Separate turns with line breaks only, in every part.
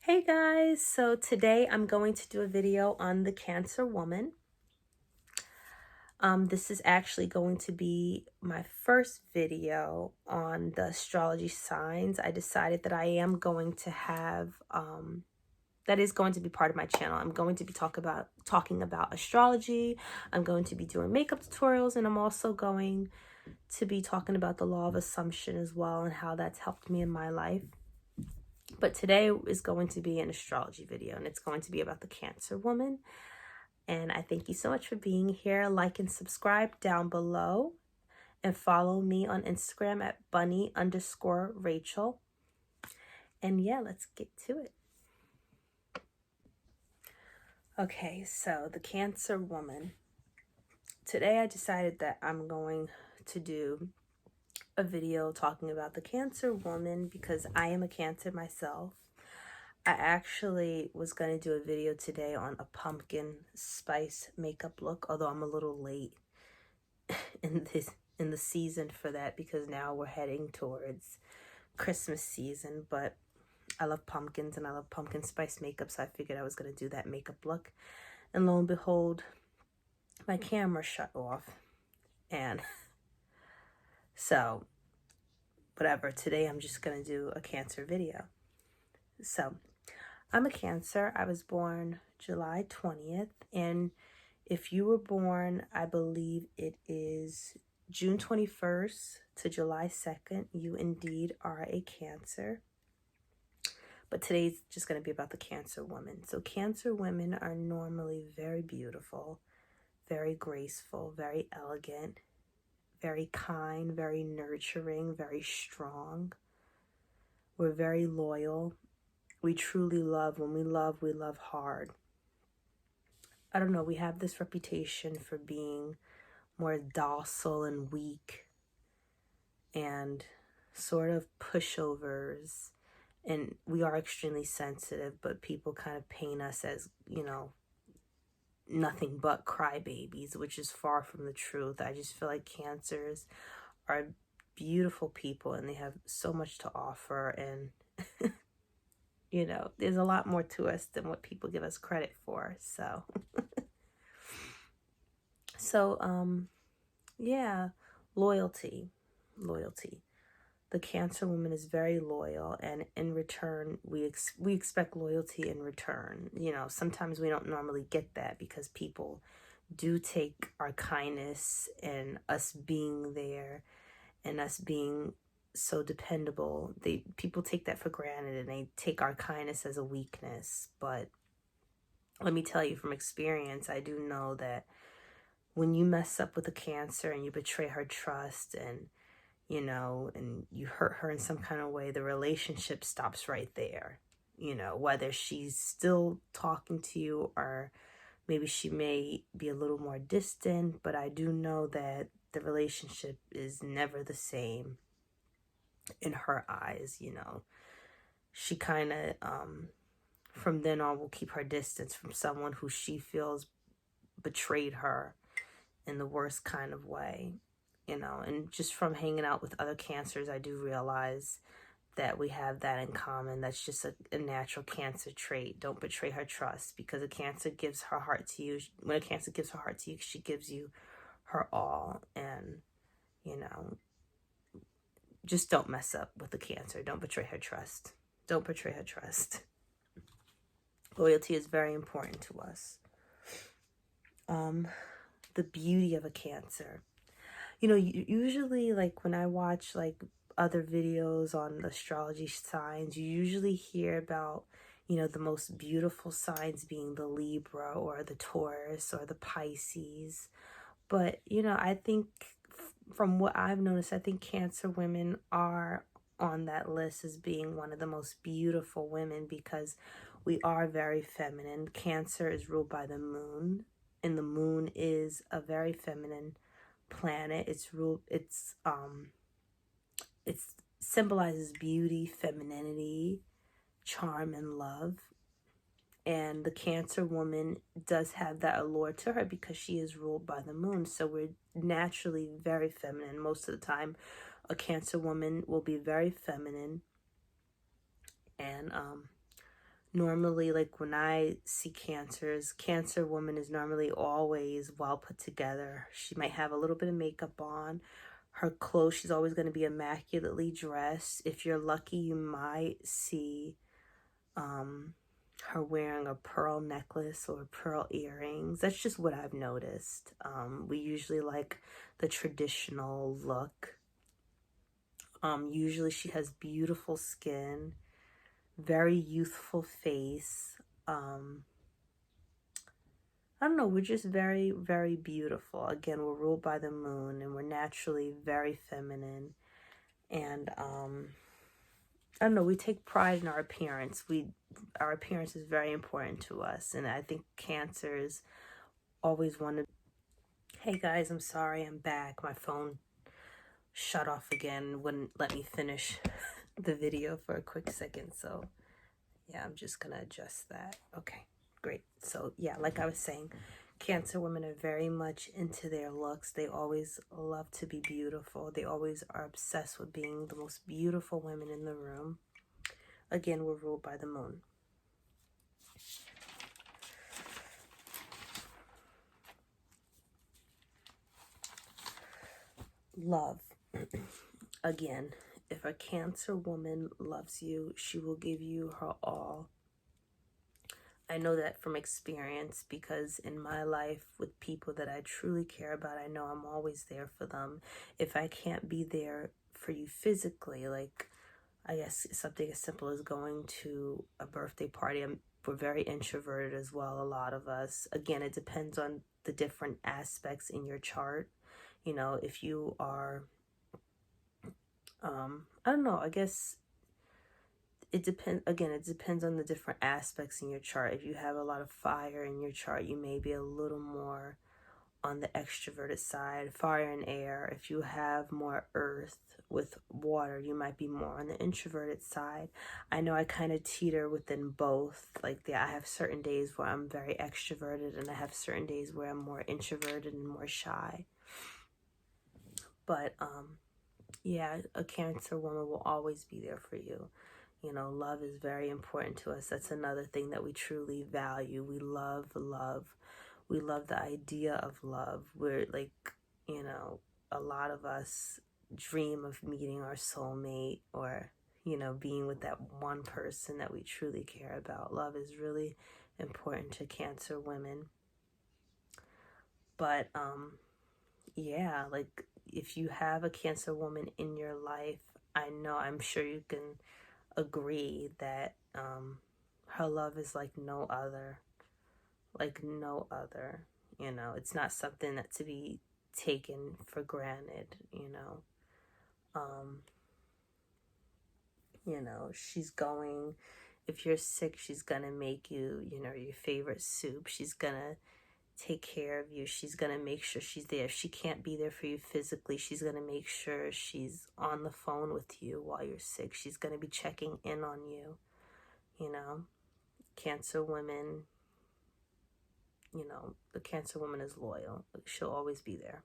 Hey guys, so today I'm going to do a video on the Cancer woman. This is actually going to be my first video on the astrology signs. I decided that I am going to have, that is going to be part of my channel. I'm going to be talking about astrology. I'm going to be doing makeup tutorials, and I'm also going to be talking about the law of assumption as well and how that's helped me in my life. But today is going to be an astrology video, and it's going to be about the Cancer woman. And I thank you so much for being here. Like and subscribe down below, and follow me on Instagram at bunny_Rachel. And yeah, let's get to it. Okay, so the Cancer woman. Today I decided that I'm going to do a video talking about the Cancer woman because I am a Cancer myself. I actually was going to do a video today on a pumpkin spice makeup look, although I'm a little late in the season for that because now we're heading towards Christmas season. But I love pumpkins and I love pumpkin spice makeup, so I figured I was going to do that makeup look. And lo and behold, my camera shut off. And so, whatever, today I'm just going to do a Cancer video. So, I'm a Cancer. I was born July 20th. And if you were born, I believe it is June 21st to July 2nd, you indeed are a Cancer. But today's just going to be about the Cancer woman. So Cancer women are normally very beautiful, very graceful, very elegant, very kind, very nurturing, very strong. We're very loyal. We truly love. When we love hard. I don't know, we have this reputation for being more docile and weak and sort of pushovers, and we are extremely sensitive, but people kind of paint us as, you know, nothing but crybabies, which is far from the truth. I just feel like Cancers are beautiful people and they have so much to offer, and you know, there's a lot more to us than what people give us credit for. So yeah, loyalty. The Cancer woman is very loyal, and in return, we expect loyalty in return. You know, sometimes we don't normally get that because people do take our kindness and us being there and us being so dependable. People take that for granted, and they take our kindness as a weakness. But let me tell you from experience, I do know that when you mess up with a Cancer and you betray her trust, and you know, and you hurt her in some kind of way, the relationship stops right there. You know, whether she's still talking to you or maybe she may be a little more distant, but I do know that the relationship is never the same in her eyes. You know, she kind of, from then on, will keep her distance from someone who she feels betrayed her in the worst kind of way. You know, and just from hanging out with other Cancers, I do realize that we have that in common. That's just a natural Cancer trait. Don't betray her trust, because a Cancer gives her heart to you. When a Cancer gives her heart to you, she gives you her all. And, you know, just don't mess up with the Cancer. Don't betray her trust. Don't betray her trust. Loyalty is very important to us. The beauty of a Cancer. You know, usually, like, when I watch, like, other videos on astrology signs, you usually hear about, you know, the most beautiful signs being the Libra or the Taurus or the Pisces. But, you know, I think from what I've noticed, I think Cancer women are on that list as being one of the most beautiful women because we are very feminine. Cancer is ruled by the moon, and the moon is a very feminine planet. It symbolizes beauty, femininity, charm, and love. And the Cancer woman does have that allure to her because she is ruled by the moon. So we're naturally very feminine. Most of the time, a Cancer woman will be very feminine and Normally, like when I see Cancer woman is normally always well put together. She might have a little bit of makeup on. Her clothes, she's always going to be immaculately dressed. If you're lucky, you might see her wearing a pearl necklace or pearl earrings. That's just what I've noticed. We usually like the traditional look. Usually she has beautiful skin, very youthful face. I don't know, we're just very, very beautiful. Again, we're ruled by the moon and we're naturally very feminine. And I don't know, we take pride in our appearance. Our appearance is very important to us. And I think Cancers always wanted. Hey guys, I'm sorry, I'm back. My phone shut off again, wouldn't let me finish the video for a quick second. So yeah, I'm just gonna adjust that. Okay, great. So yeah, like I was saying, Cancer women are very much into their looks. They always love to be beautiful. They always are obsessed with being the most beautiful women in the room. Again, we're ruled by the moon. Love. Again, if a Cancer woman loves you, she will give you her all. I know that from experience because in my life with people that I truly care about, I know I'm always there for them. If I can't be there for you physically, like I guess something as simple as going to a birthday party, we're very introverted as well, a lot of us. Again, it depends on the different aspects in your chart. You know, if you are, I don't know, I guess it depends. Again, it depends on the different aspects in your chart. If you have a lot of fire in your chart, you may be a little more on the extroverted side, fire and air. If you have more earth with water, you might be more on the introverted side. I know I kind of teeter within both. Like I have certain days where I'm very extroverted and I have certain days where I'm more introverted and more shy. But yeah, a Cancer woman will always be there for you. You know, love is very important to us. That's another thing that we truly value. We love love. We love the idea of love. We're like, you know, a lot of us dream of meeting our soulmate or, you know, being with that one person that we truly care about. Love is really important to Cancer women. But yeah, like if you have a Cancer woman in your life, I'm sure you can agree that her love is like no other. Like no other. You know, it's not something that to be taken for granted, you know. She's going, if you're sick, she's gonna make you, you know, your favorite soup. She's gonna take care of you. She's gonna make sure she's there. If she can't be there for you physically, she's gonna make sure she's on the phone with you while you're sick. She's gonna be checking in on you, you know. Cancer women, you know, the Cancer woman is loyal. She'll always be there.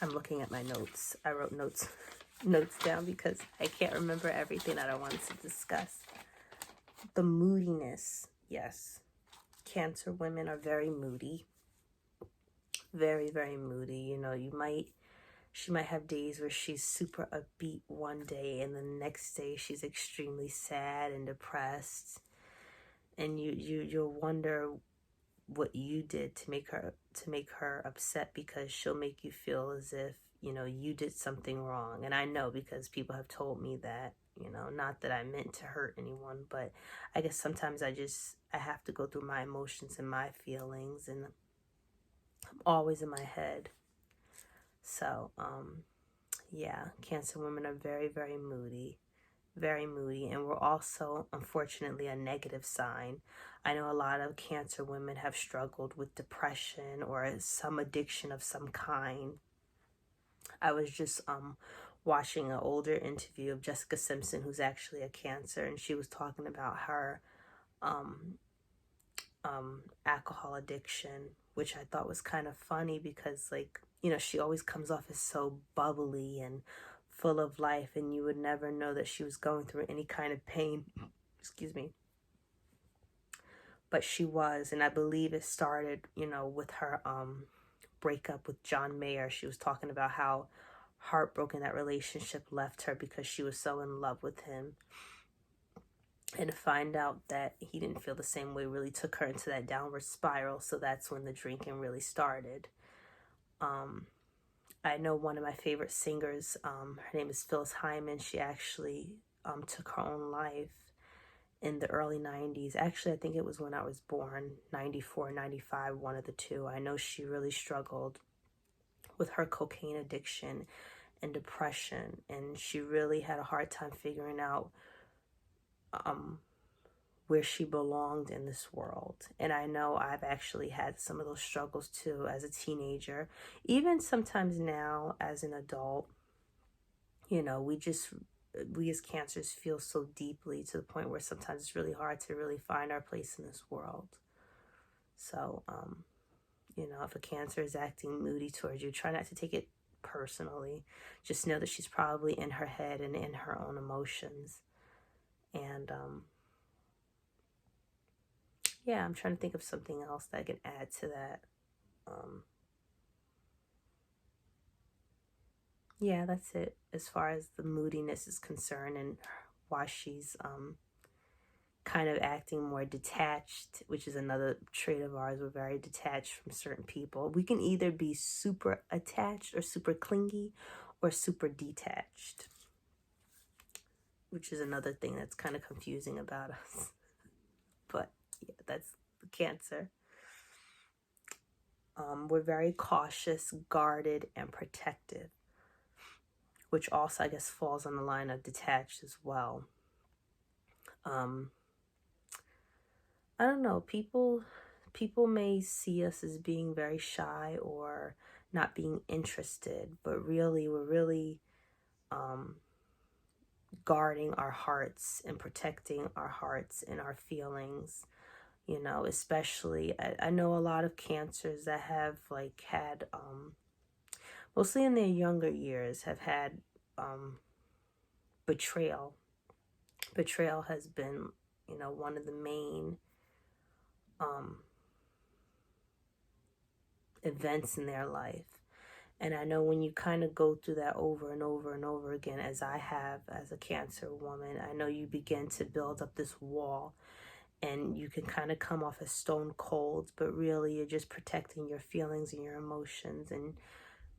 I'm looking at my notes. I wrote notes down because I can't remember everything that I wanted to discuss. The moodiness. Yes. Cancer women are very moody. Very, very moody. You know, she might have days where she's super upbeat one day and the next day she's extremely sad and depressed. And you'll wonder what you did to make her upset, because she'll make you feel as if, you know, you did something wrong. And I know because people have told me that, you know, not that I meant to hurt anyone, but I guess sometimes I have to go through my emotions and my feelings, and I'm always in my head. So yeah, Cancer women are very, very moody. Very moody, and we're also, unfortunately, a negative sign. I know a lot of Cancer women have struggled with depression or some addiction of some kind. I was just watching an older interview of Jessica Simpson, who's actually a Cancer, and she was talking about her alcohol addiction, which I thought was kind of funny because, like, you know, she always comes off as so bubbly and full of life, and you would never know that she was going through any kind of pain. Excuse me. But she was, and I believe it started, you know, with her breakup with John Mayer. She was talking about how heartbroken that relationship left her because she was so in love with him. And to find out that he didn't feel the same way really took her into that downward spiral. So that's when the drinking really started. I know one of my favorite singers, her name is Phyllis Hyman. She actually took her own life in the early 90s. Actually, I think it was when I was born, 94, 95, one of the two. I know she really struggled with her cocaine addiction and depression, and she really had a hard time figuring out where she belonged in this world. And I know I've actually had some of those struggles too as a teenager. Even sometimes now as an adult, you know, we as cancers feel so deeply to the point where sometimes it's really hard to really find our place in this world. So, you know, if a cancer is acting moody towards you, try not to take it personally. Just know that she's probably in her head and in her own emotions. And, yeah, I'm trying to think of something else that I can add to that. Yeah, that's it as far as the moodiness is concerned and why she's kind of acting more detached, which is another trait of ours. We're very detached from certain people. We can either be super attached or super clingy or super detached, which is another thing that's kind of confusing about us. But yeah, that's the Cancer. We're very cautious, guarded, and protective, which also, I guess, falls on the line of detached as well. I don't know, people may see us as being very shy or not being interested, but really we're really guarding our hearts and protecting our hearts and our feelings, you know. Especially I know a lot of cancers that have like had mostly in their younger years have had betrayal. Betrayal has been, you know, one of the main events in their life. And I know when you kind of go through that over and over and over again, as I have as a Cancer woman, I know you begin to build up this wall, and you can kind of come off as stone cold, but really you're just protecting your feelings and your emotions, and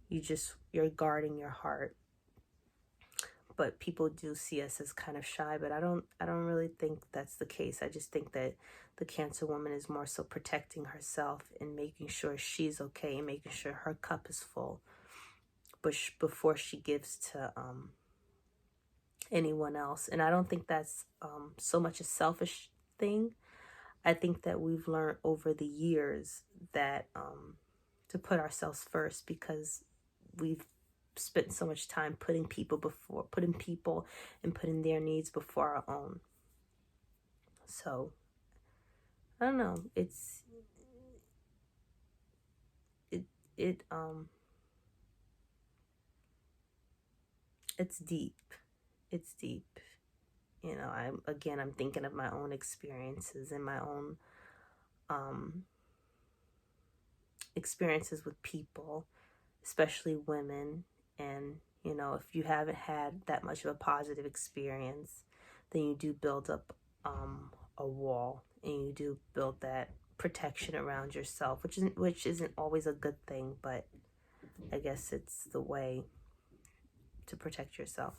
you're guarding your heart. But people do see us as kind of shy, but I don't really think that's the case. I just think that the Cancer woman is more so protecting herself and making sure she's okay and making sure her cup is full, but before she gives to anyone else. And I don't think that's so much a selfish thing. I think that we've learned over the years that to put ourselves first, because we've spent so much time putting people and putting their needs before our own. So I don't know, it's deep. It's deep. You know, I'm thinking of my own experiences and my own experiences with people, especially women. And, you know, if you haven't had that much of a positive experience, then you do build up a wall, and you do build that protection around yourself, which isn't always a good thing, but I guess it's the way to protect yourself.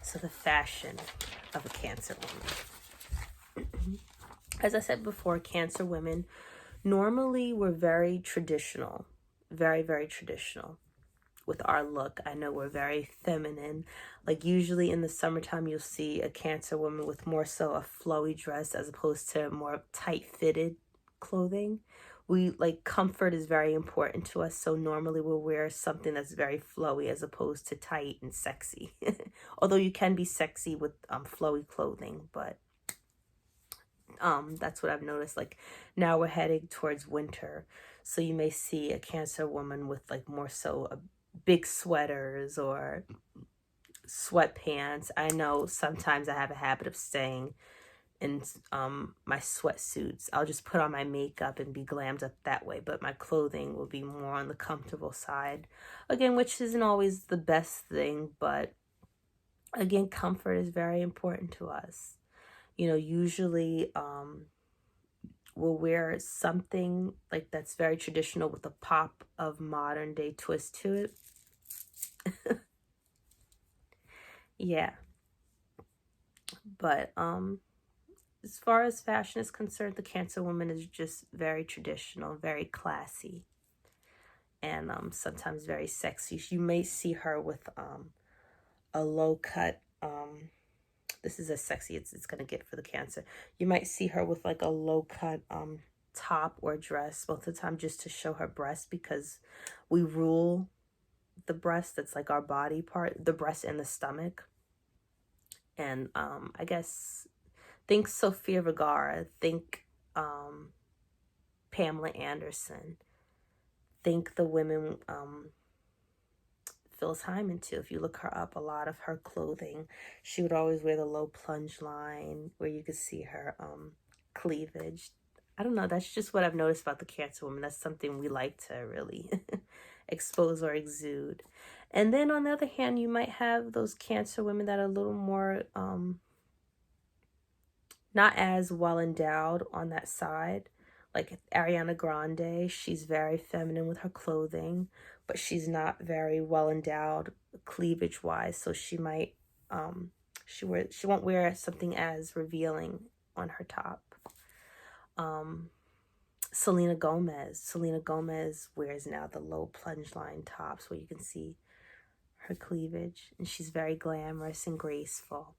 So the fashion of a Cancer woman. As I said before, Cancer women normally we're very traditional, very, very traditional with our look. I know we're very feminine. Like usually in the summertime, you'll see a Cancer woman with more so a flowy dress as opposed to more tight fitted clothing. We like comfort is very important to us. So normally we'll wear something that's very flowy as opposed to tight and sexy. Although you can be sexy with flowy clothing, but that's what I've noticed. Like now we're heading towards winter, so you may see a Cancer woman with like more so big sweaters or sweatpants. I know sometimes I have a habit of staying in my sweatsuits. I'll just put on my makeup and be glammed up that way, but my clothing will be more on the comfortable side. Again, which isn't always the best thing, but again, comfort is very important to us. You know, usually we'll wear something like that's very traditional with a pop of modern day twist to it. Yeah, but as far as fashion is concerned, the Cancer woman is just very traditional, very classy, and sometimes very sexy. You may see her with a low cut. This is as sexy as it's gonna get for the Cancer. You might see her with like a low cut top or dress most of the time, just to show her breast, because we rule the breast. That's like our body part, the breast and the stomach. And I guess think Sofia Vergara, think Pamela Anderson, think the women Phyllis Hyman too. If you look her up, a lot of her clothing, she would always wear the low plunge line where you could see her cleavage. I don't know, that's just what I've noticed about the Cancer woman. That's something we like to really expose or exude. And then on the other hand, you might have those Cancer women that are a little more not as well endowed on that side. Like Ariana Grande, she's very feminine with her clothing, but she's not very well endowed cleavage wise. So she might she won't wear something as revealing on her top. Selena Gomez wears now the low plunge line tops where you can see her cleavage, and she's very glamorous and graceful.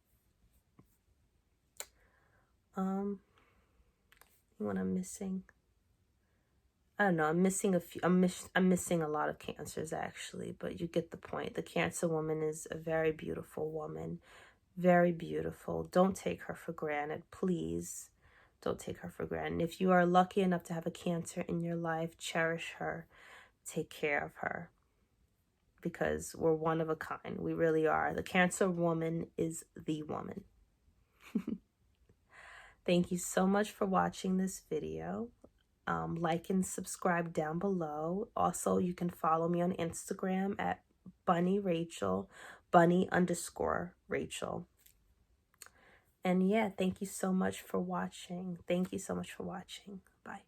What I'm missing, I don't know. I'm missing a few. I'm missing a lot of Cancers actually, but you get the point. The Cancer woman is a very beautiful woman, very beautiful. Don't take her for granted, please. Don't take her for granted. If you are lucky enough to have a Cancer in your life, cherish her, take care of her, because we're one of a kind. We really are. The Cancer woman is the woman. Thank you so much for watching this video. Like and subscribe down below. Also, you can follow me on Instagram at Bunny Rachel, Bunny_Rachel. And yeah, thank you so much for watching. Thank you so much for watching. Bye.